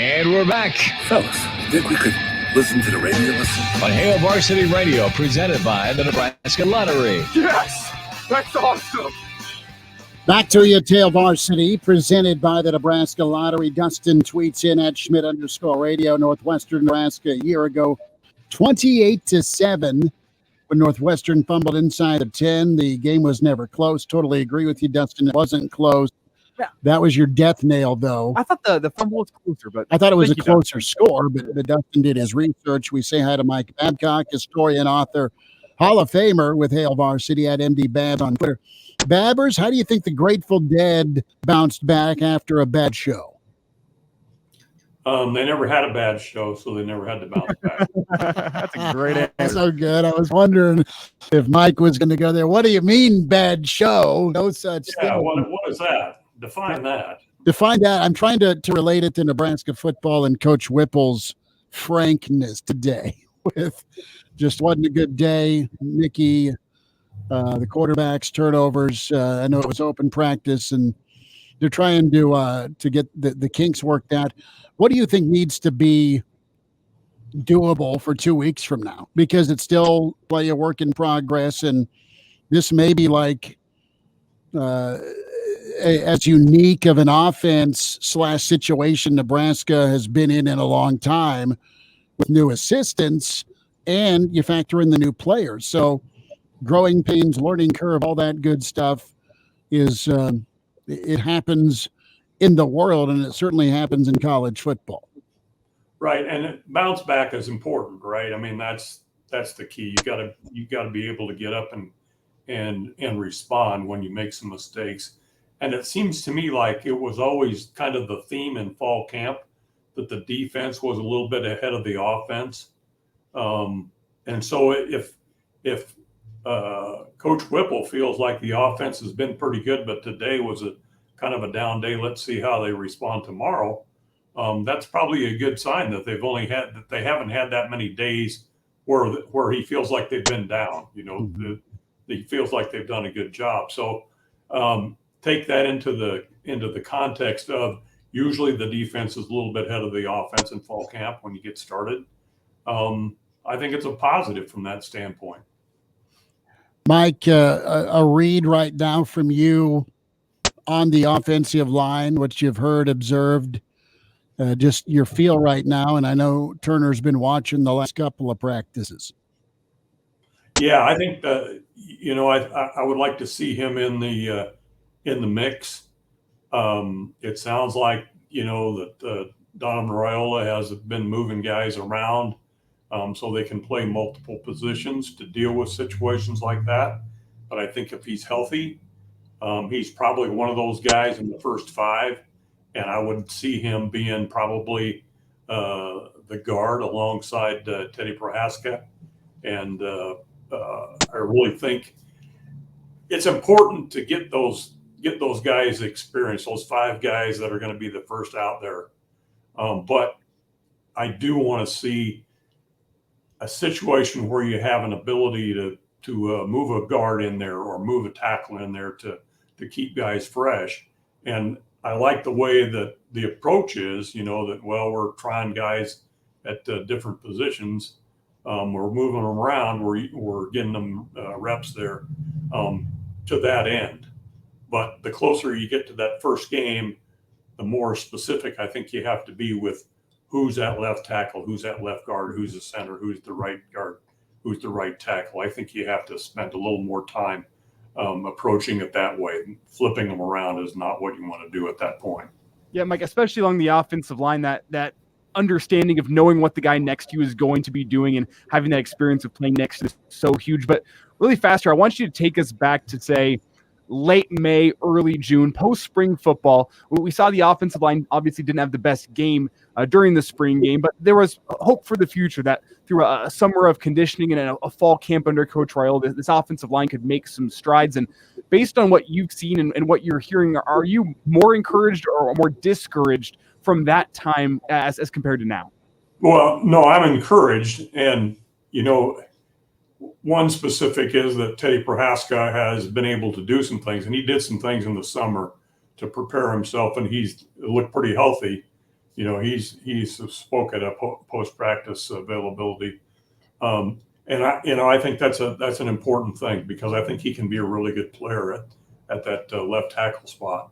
And we're back. Fellas, think we could listen to the radio on Hail Varsity Radio, presented by the Nebraska Lottery. Yes! That's awesome! Back to you, Hail Varsity, presented by the Nebraska Lottery. Dustin tweets in at Schmidt_radio. Northwestern Nebraska a year ago, 28-7. When Northwestern fumbled inside the 10, the game was never close. Totally agree with you, Dustin. It wasn't close. Yeah. That was your death nail, though. I thought the fumble was closer, but I thought it was a closer score, but Dustin did his research. We say hi to Mike Babcock, historian, author, Hall of Famer with Hail Varsity at MD Bab on Twitter. Babbers, how do you think the Grateful Dead bounced back after a bad show? They never had a bad show, so they never had to bounce back. That's a great answer. So good. I was wondering if Mike was going to go there. What do you mean, bad show? No such thing. Yeah, what is that? Define that. Define that. I'm trying to relate it to Nebraska football and Coach Whipple's frankness today. With just wasn't a good day. Mickey, the quarterbacks, turnovers. I know it was open practice, and they're trying to get the kinks worked out. What do you think needs to be doable for 2 weeks from now? Because it's still like a work in progress, and this may be like as unique of an offense / situation Nebraska has been in a long time, with new assistants, and you factor in the new players. So growing pains, learning curve, all that good stuff is it happens in the world, and it certainly happens in college football. Right, and bounce back is important, right? I mean, that's the key. You got to be able to get up and respond when you make some mistakes. And it seems to me like it was always kind of the theme in fall camp that the defense was a little bit ahead of the offense. And so if Coach Whipple feels like the offense has been pretty good, but today was a kind of a down day, let's see how they respond tomorrow. That's probably a good sign that they haven't had that many days where he feels like they've been down. You know, he feels like they've done a good job. So take that into the context of usually the defense is a little bit ahead of the offense in fall camp when you get started. I think it's a positive from that standpoint. Mike, a read right now from you on the offensive line, what you've heard, observed, just your feel right now. And I know Turner's been watching the last couple of practices. Yeah, I think I would like to see him in the mix. It sounds like that Donovan Raiola has been moving guys around so they can play multiple positions to deal with situations like that. But I think if he's healthy, he's probably one of those guys in the first five, and I would see him being probably the guard alongside Teddy Prohaska. And I really think it's important to get those guys experience, those five guys that are going to be the first out there. But I do want to see a situation where you have an ability to move a guard in there or move a tackle in there to keep guys fresh. And I like the way that the approach is, we're trying guys at different positions. We're moving them around. We're getting them reps there to that end. But the closer you get to that first game, the more specific I think you have to be with who's that left tackle, who's that left guard, who's the center, who's the right guard, who's the right tackle. I think you have to spend a little more time approaching it that way. Flipping them around is not what you want to do at that point. Yeah, Mike, especially along the offensive line, that understanding of knowing what the guy next to you is going to be doing and having that experience of playing next to is so huge. But really fast here, I want you to take us back to, say, late May, early June, post-spring football. We saw the offensive line obviously didn't have the best game during the spring game, but there was hope for the future that through a summer of conditioning and a fall camp under Coach Raiola, this offensive line could make some strides. And based on what you've seen and what you're hearing, are you more encouraged or more discouraged from that time as compared to now? Well, no, I'm encouraged. And, one specific is that Teddy Prohaska has been able to do some things, and he did some things in the summer to prepare himself, and he's looked pretty healthy. he's spoke at a post practice availability, and I think that's an important thing because I think he can be a really good player at that left tackle spot.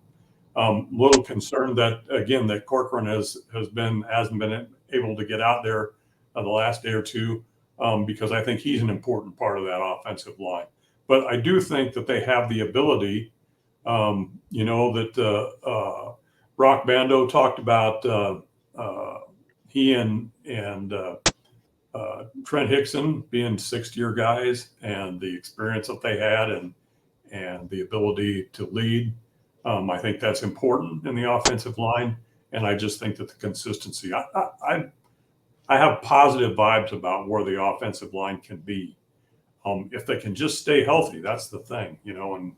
Little concerned that Corcoran hasn't been able to get out there the last day or two, because I think he's an important part of that offensive line. But I do think that they have the ability, that Brock Bando talked about he and Trent Hickson being sixth-year guys and the experience that they had and the ability to lead. I think that's important in the offensive line, and I just think that the consistency. I have positive vibes about where the offensive line can be. If they can just stay healthy, that's the thing, and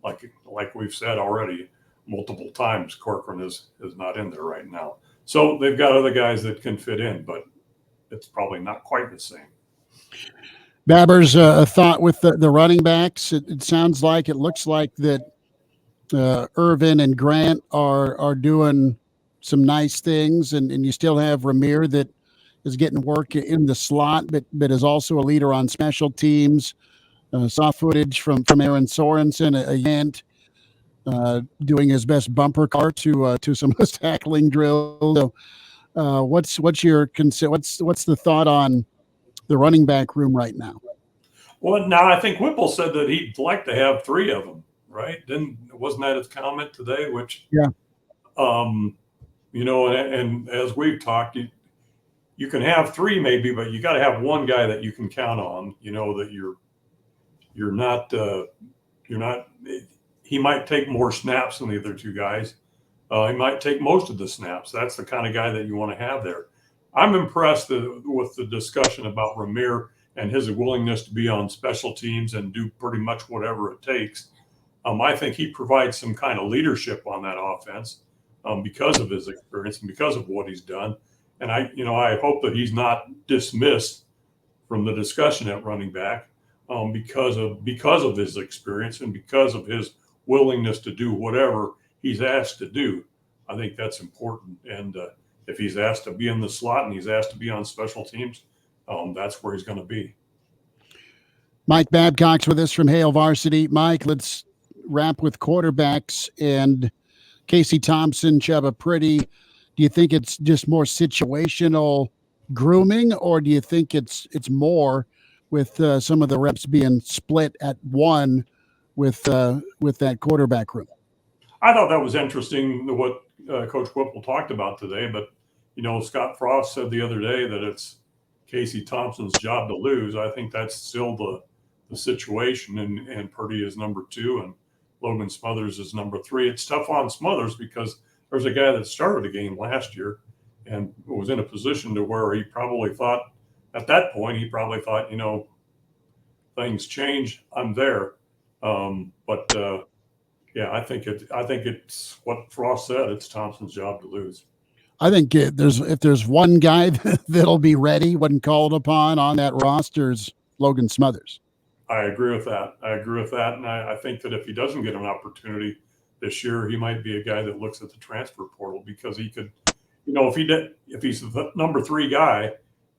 like we've said already multiple times, Corcoran is not in there right now. So they've got other guys that can fit in, but it's probably not quite the same. Babbers, a thought with the running backs. It looks like that Irvin and Grant are doing some nice things, and you still have Ramir that is getting work in the slot, but is also a leader on special teams. Saw footage from Aaron Sorensen, a Yant, doing his best bumper car to some of his tackling drills. So, what's the thought on the running back room right now? Well, now I think Whipple said that he'd like to have three of them, right? Wasn't that his comment today? Which, yeah, and as we've talked, you can have three maybe, but you got to have one guy that you can count on. That you're not. He might take more snaps than the other two guys. He might take most of the snaps. That's the kind of guy that you want to have there. I'm impressed with the discussion about Ramir and his willingness to be on special teams and do pretty much whatever it takes. I think he provides some kind of leadership on that offense because of his experience and because of what he's done. And I hope that he's not dismissed from the discussion at running back because of his experience and because of his willingness to do whatever he's asked to do. I think that's important. And if he's asked to be in the slot and he's asked to be on special teams, that's where he's going to be. Mike Babcock's with us from Hale Varsity. Mike, let's wrap with quarterbacks and Casey Thompson, Chubba Pretty. Do you think it's just more situational grooming, or do you think it's more with some of the reps being split at one with that quarterback room? I thought that was interesting what Coach Whipple talked about today, but Scott Frost said the other day that it's Casey Thompson's job to lose. I think that's still the situation, and Purdy is number 2 and Logan Smothers is number 3. It's tough on Smothers because there's a guy that started the game last year and was in a position to where he probably thought at that point, things change. I'm there. Yeah, I think it's what Frost said. It's Thompson's job to lose. I think if there's one guy that'll be ready when called upon on that roster is Logan Smothers. I agree with that. And I think that if he doesn't get an opportunity this year, he might be a guy that looks at the transfer portal because he could, if he's the number 3 guy,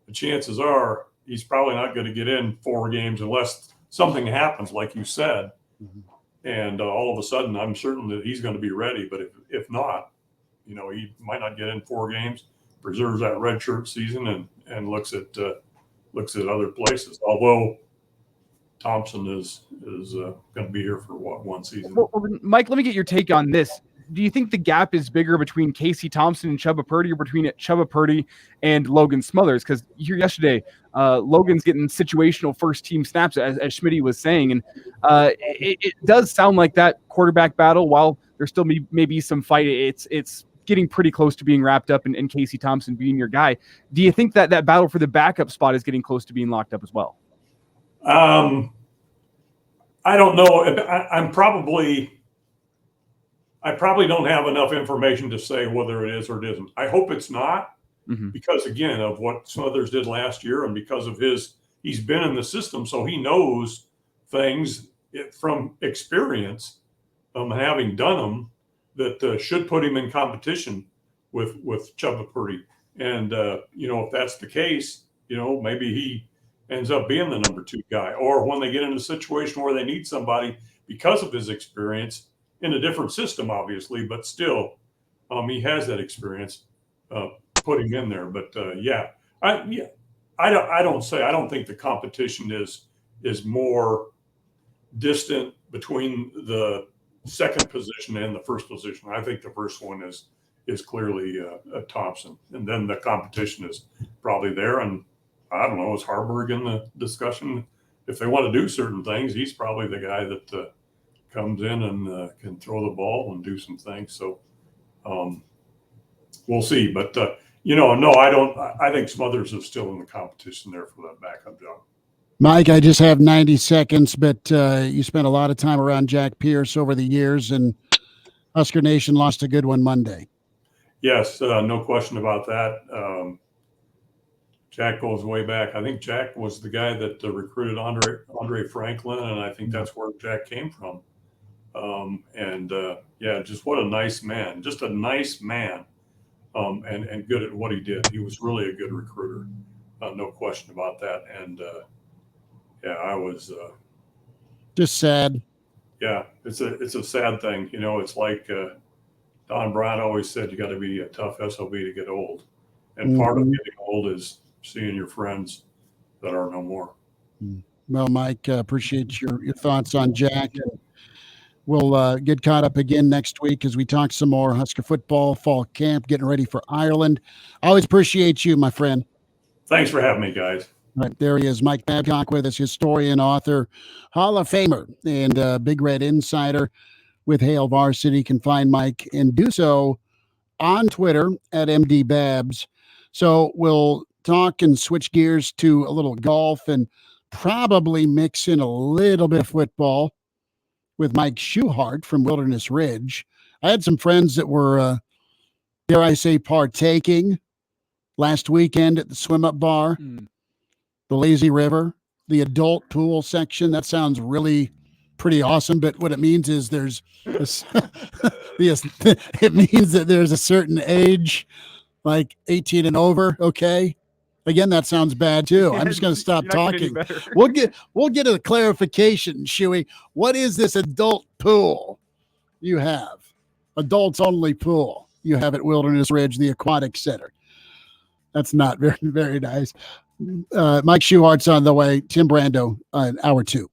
the chances are he's probably not going to get in 4 games unless something happens, like you said. Mm-hmm. And all of a sudden, I'm certain that he's going to be ready. But if not, he might not get in 4 games, preserves that redshirt season, and looks at other places. Although Thompson is going to be here for one season. Well, Mike, let me get your take on this. Do you think the gap is bigger between Casey Thompson and Chubba Purdy, or between Chubba Purdy and Logan Smothers? Because here yesterday, Logan's getting situational first-team snaps, as Schmidt was saying, and it does sound like that quarterback battle, while there still may be some fight, it's getting pretty close to being wrapped up, and Casey Thompson being your guy. Do you think that battle for the backup spot is getting close to being locked up as well? I don't know. I probably don't have enough information to say whether it is or it isn't. I hope it's not, because again, of what Smothers did last year, and because of he's been in the system, so he knows things from experience, having done them, that should put him in competition with Chubba Purdy. And, if that's the case, maybe he ends up being the number 2 guy. Or when they get in a situation where they need somebody because of his experience in a different system, obviously, but still, he has that experience, put him in there. But I don't think the competition is more distant between the second position and the first position. I think the first one is clearly Thompson, and then the competition is probably there. And I don't know, is Harburg in the discussion? If they want to do certain things, he's probably the guy that comes in and can throw the ball and do some things. So we'll see. But no, I don't. I think Smothers is still in the competition there for that backup job. Mike, I just have 90 seconds, but you spent a lot of time around Jack Pierce over the years, and Husker Nation lost a good one Monday. Yes, no question about that. Jack goes way back. I think Jack was the guy that recruited Andre Franklin, and I think that's where Jack came from. Just what a nice man. Just a nice man, and good at what he did. He was really a good recruiter, no question about that. And I was just sad. Yeah, it's a sad thing. It's like Don Brown always said, you got to be a tough SOB to get old. And part of getting old is seeing your friends that are no more. Well, Mike, appreciate your thoughts on Jack. We'll get caught up again next week as we talk some more Husker football, fall camp, getting ready for Ireland. I always appreciate you, my friend. Thanks for having me, guys. All right, there he is, Mike Babcock with us, historian, author, Hall of Famer, and Big Red Insider with Hail Varsity. You can find Mike and do so on Twitter at MDBabs. So we'll talk and switch gears to a little golf and probably mix in a little bit of football with Mike Schuhart from Wilderness Ridge. I had some friends that were, dare I say, partaking last weekend at the swim-up bar, the Lazy River, the adult pool section. That sounds really pretty awesome, but what it means is there's it means that there's a certain age, like 18 and over. Okay. Again, that sounds bad too. I'm just going to stop talking. We'll get to the clarification, Shuey. What is this adult pool you have? Adults only pool you have at Wilderness Ridge, the Aquatic Center. That's not very, very nice. Mike Schuhart's on the way. Tim Brando, hour 2.